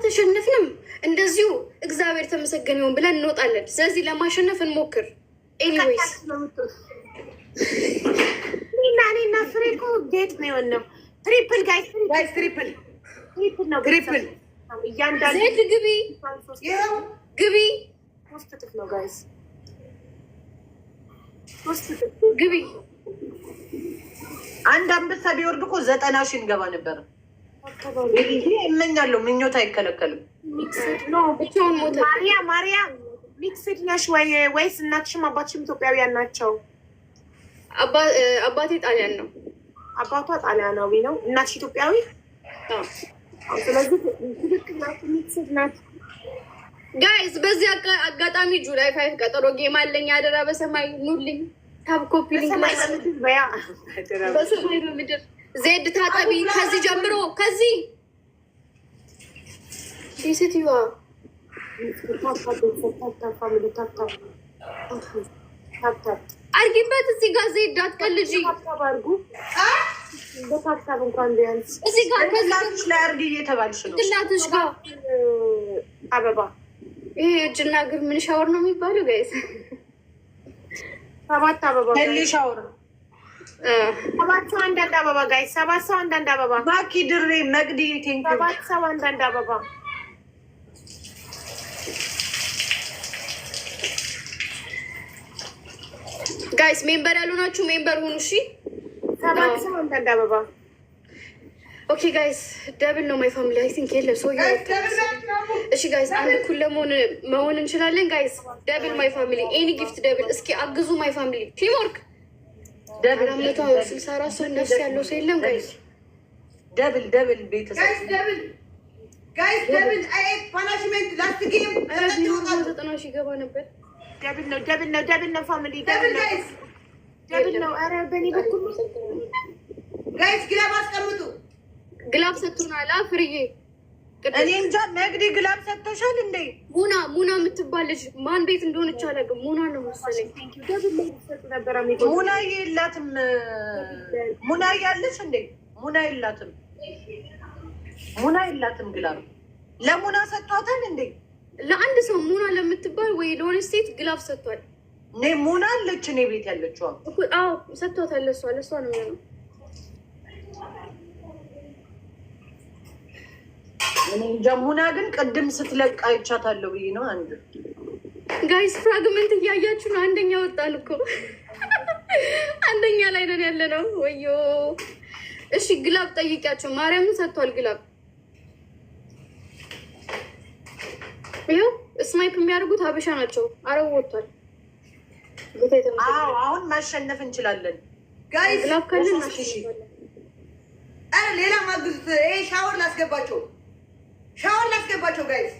ከተሸነፍንም እንደዚሁ እግዚአብሔር ተመሰገነ ይሁን ብለን እንወጣለን። ስለዚህ ለማሸነፍ እንሞክር። ኤኒዌይስ እኔና ፍሬ እኮ ጌት ነው የሆነው። ትሪፕል ጋይስ ትሪፕል ነው። ትሪፕል እያንዳንዱ ዜድ ግቢ ግቢ ሶስት እጥፍ ነው ጋይስ፣ ሶስት እጥፍ ግቢ። አንድ አንበሳ ቢወርድ እኮ 90,000 እንገባ ነበር። ይሄ እመኛለሁ፣ ምኞት አይከለከልም። ብቻውን ሞተ። ማሪያ ሚክስድ ነሽ ወይስ እናትሽም አባትሽም ኢትዮጵያውያን ናቸው? አባቴ ጣሊያን ነው። አባቷ ጣሊያናዊ ነው። እናትሽ ኢትዮጵያዊ? ስለዚህ ትክክል ናችሁ። ሚክስድ ናት ጋይዝ። በዚህ አጋጣሚ ጁላይ 5 ቀጠሮ ጌም አለኝ። አደራ በሰማይ ኑልኝ። ታብ ኮፒ ሊንክ በሰማይ በምድር ዜድ ታጠቢ። ከዚህ ጀምሮ ከዚህ ሴትዮዋ አርጊበት። እዚህ ጋር ዜድ አትቀልጂ። እዚህ ጋር ከላትሽ ላይ አርጊ እየተባልሽ ነው። ትላትሽ ጋር አበባ ይሄ እጅና እግር ምን ሻወር ነው የሚባለው ጋይስ? 7 አበባ ሻወር 7 ሰው አንዳንድ አበባ ጋይስ፣ 7 ሰው አንዳንድ አበባ። ባኪ ድሬ መግዲ ቴንክ 7 ሰው አንዳንድ አበባ። ጋይስ ሜምበር ያሉ ናችሁ፣ ሜምበር ሁኑ። እሺ 7 ሰው አንዳንድ አበባ። ኦኬ ጋይስ ደብል ነው ማይ ፋሚሊ አይ ቲንክ የለም ሰው እሺ ጋይስ አንድ እኩል መሆን እንችላለን ጋይስ። ደብል ማይ ፋሚሊ ኤኒ ጊፍት ደብል። እስኪ አግዙ ማይ ፋሚሊ ቲም ወርክ። 464 ሰው ነፍስ ያለው ሰው የለም ጋይስ። ደብል ቤተሰብ ጋይስ ደብል አይ ፓናሽመንት ላስት ጌም 90 ሺህ ገባ ነበር። ደብል ነው ፋሚሊ ደብል ነው። ኧረ በእኔ በኩል ጋይስ ግላብ አስቀምጡ። ግላብ ሰጥቶናል። ፍርዬ እኔ እንጃ መግዲ ግላብ ሰጥቶሻል እንዴ? ሙና የምትባል ልጅ ማን ቤት እንደሆነች አላውቅም። ሙና ነው መሰለኝ። ሙና የላትም። ሙና ያለች እንዴ? ሙና የላትም ግላብ። ለሙና ሰጥቷታል እንዴ? ለአንድ ሰው ሙና ለምትባል ወይ ለሆነች ሴት ግላብ ሰጥቷል። እኔ ሙና አለች እኔ ቤት ያለችው። አዎ ሰጥቷታል። ለሷ ነው የሚሆነው። እኔ ጀሙና ግን ቅድም ስትለቅ አይቻታለሁ ብዬ ነው። አንድ ጋይስ ፍራግመንት እያያችሁ ነው። አንደኛ ወጣን እኮ አንደኛ ላይ ነን ያለ ነው። ወዮ እሺ ግላብ ጠይቂያቸው። ማርያምን ሰጥቷል ግላብ። ይኸው ስናይፕ የሚያደርጉት ሀበሻ ናቸው። አረብ ወጥቷል። አዎ አሁን ማሸነፍ እንችላለን ጋይስ። ግላብ ካለን አረ ሌላ ማግዙት። ሻወር ላስገባቸው ጋይስ።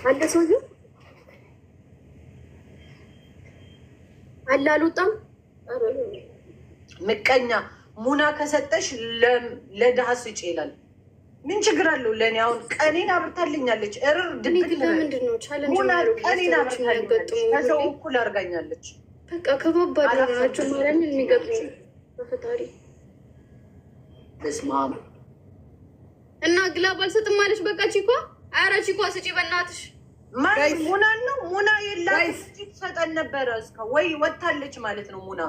አንተ ሰውዬው አላሉጣም ምቀኛ። ሙና ከሰጠሽ ለድሃ ስጭ ይላል። ምን ችግር አለው? ለእኔ አሁን ቀኔን አብርታልኛለች። ምንድን ነው ቻለንጅ? ሙና ቀኔን አብርታልኛለች። ከሰው እኩል አድርጋኛለች። በቃ ከባባድ ናቸው ማርያምን የሚገጥሙ በፈጣሪ በስመ አብ። እና ግላብ አልሰጥም ማለች። በቃ ቺኳ ኧረ ቺኳ ስጪ በእናትሽ። ሙና ነው ሙና የላት ትሰጠን ነበረ እስከ ወይ ወታለች ማለት ነው። ሙና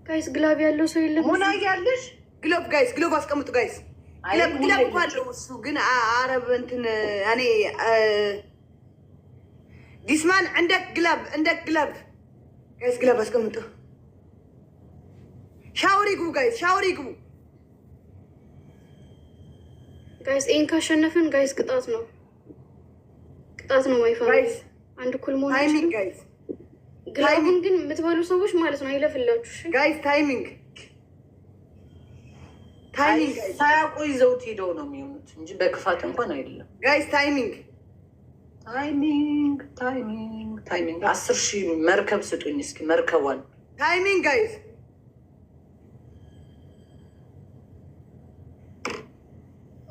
ጋይስ ግላብ ያለው ሰው የለም። ሙና ያለሽ ግሎብ ጋይስ ግሎብ አስቀምጡ ጋይስ። ግሎብ አለው እሱ ግን አረብ እንትን እኔ ዲስማን እንደክ ግላብ ጋይስ ግላብ አስቀምጡ። ሻወር ይግቡ ጋይስ ሻወር ይግቡ ጋይስ። ይሄን ካሸነፍን ጋይስ ቅጣት ነው ማይፋ ጋይስ። አንድ ኩል ሞን ታይሚንግ ጋይስ። ግላቡን ግን የምትበሉ ሰዎች ማለት ነው አይለፍላችሁ ጋይስ። ታይሚንግ ሳያውቁ ይዘውት ሄደው ነው የሚሆኑት እንጂ በክፋት እንኳን አይደለም ጋይስ። ታይሚንግ 10,000 መርከብ ስጡኝ እስኪ መርከቧን። ታይሚንግ ጋይስ።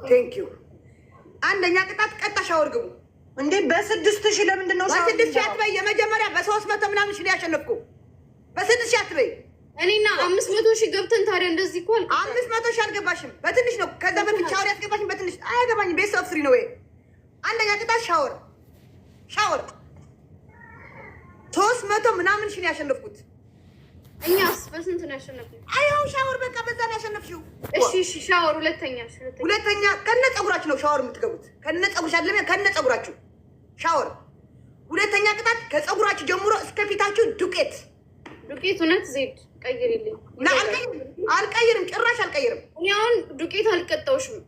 ቴንክ ዩ። አንደኛ ቅጣት ቀጣ ሻወር ግቡ እንዴ! በ6,000 ለምንድን ነው? በ6,000 አትበይ። የመጀመሪያ በ300 ምናምን ሺህ ያሸነፍኩ። በ6,000 አትበይ። እኔና 500,000 ገብተን ታዲያ እንደዚህ እኮ አልኩ። 500,000 አልገባሽም፣ በትንሽ ነው። ከዛ በፊት ሻወር ያስገባሽም በትንሽ አያገባኝም። ቤት ኦፍ 3 ነው ወይ አንደኛ ቅጣት ሻወር 300 ምናምን ሺህ ነው ያሸነፍኩት። እኛስ በስንት ነው ያሸነፍኩት? አይው ሻወር በቃ በዛ ነው ያሸነፍሽው። እሺ ሻወር ሁለተኛ ከነ ፀጉራችሁ ነው ሻወር የምትገቡት። ከነ ፀጉርሽ አይደለም ከነ ፀጉራችሁ ሻወር። ሁለተኛ ቅጣት ከፀጉራችሁ ጀምሮ እስከ ፊታችሁ ዱቄት። እውነት ዜድ ቀይሪልኝ። አልቀይርም፣ ጭራሽ አልቀይርም። እኔ አሁን ዱቄት አልቀጣውሽም።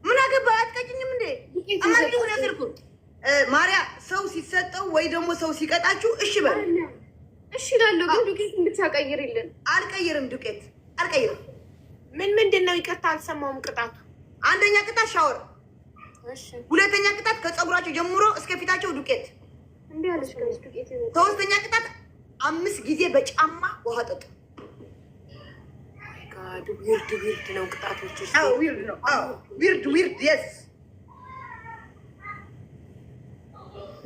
ምን አገባ? አትቀጭኝም እንዴ? ማርያ ሰው ሲሰጠው ወይ ደግሞ ሰው ሲቀጣችሁ እሺ በል። እሺ እላለሁ፣ ግን ዱቄትን ብቻ ቀይሪልን። አልቀይርም፣ ዱቄት አልቀይርም። ምንድን ነው? ይቅርታ አልሰማሁም። ቅጣቱ አንደኛ ቅጣት ሻወር፣ ሁለተኛ ቅጣት ከፀጉራቸው ጀምሮ እስከ ፊታቸው ዱቄት። ሶስተኛ ቅጣት 5 ጊዜ በጫማ ውሃ ጠጡ። ዊርድ ነው ቅጣቶች። ዊርድ ነው። ዊርድ የስ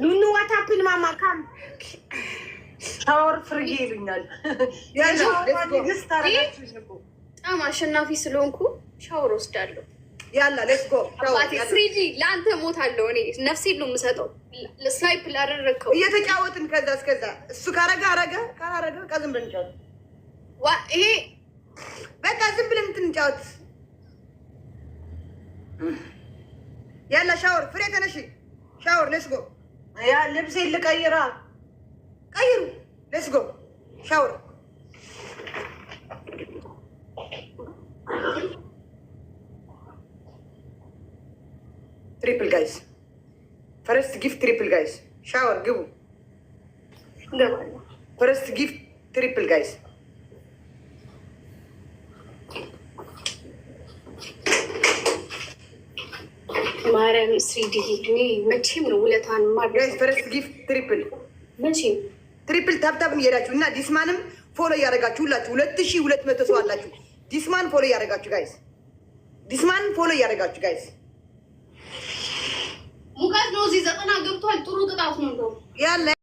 ኑኑ ዋታፕን ማማ ካም ሻወር ፍርጌ ይሉኛል። በጣም አሸናፊ ስለሆንኩ ሻወር ወስዳለሁ። ያላ ሌትስ ጎ ፍሪጂ ለአንተ ሞታለሁ። እኔ ነፍሴን ነው የምሰጠው። ስናይፕ ላደረግከው እየተጫወትን ከዛ እስከዛ እሱ ካረገ ካላረገ በቃ ዝም ብለን እንጫወት። ይሄ በቃ ዝም ብለን እንጫወት። ያላ ሻወር ፍሬ ተነሺ። ሻወር ሌትስ ጎ። ያ ልብሴን ልቀይራ። ቀይሩ። ሌትስ ጎ ሻወር። ትሪፕል ጋይስ ፈረስት ጊፍት ትሪፕል ጋይስ ሻወር ግቡ። ፈረስት ጊፍት ትሪፕል ጋይስ ማርያም ስሪዲ መቼም ነው ውለታን ጋይስ። ፈረስት ጊፍት ትሪፕል መቼም ትሪፕል ታብታብም እየሄዳችሁ እና ዲስማንም ፎሎ እያደረጋችሁ ሁላችሁ 2200 ሰው አላችሁ። ዲስማን ፎሎ እያደረጋችሁ ጋይስ። ዲስማን ፎሎ እያደረጋችሁ ጋይስ። ሙቀት ነው እዚህ 90 ገብቷል። ጥሩ ቅጣት ነው እንደው ያለ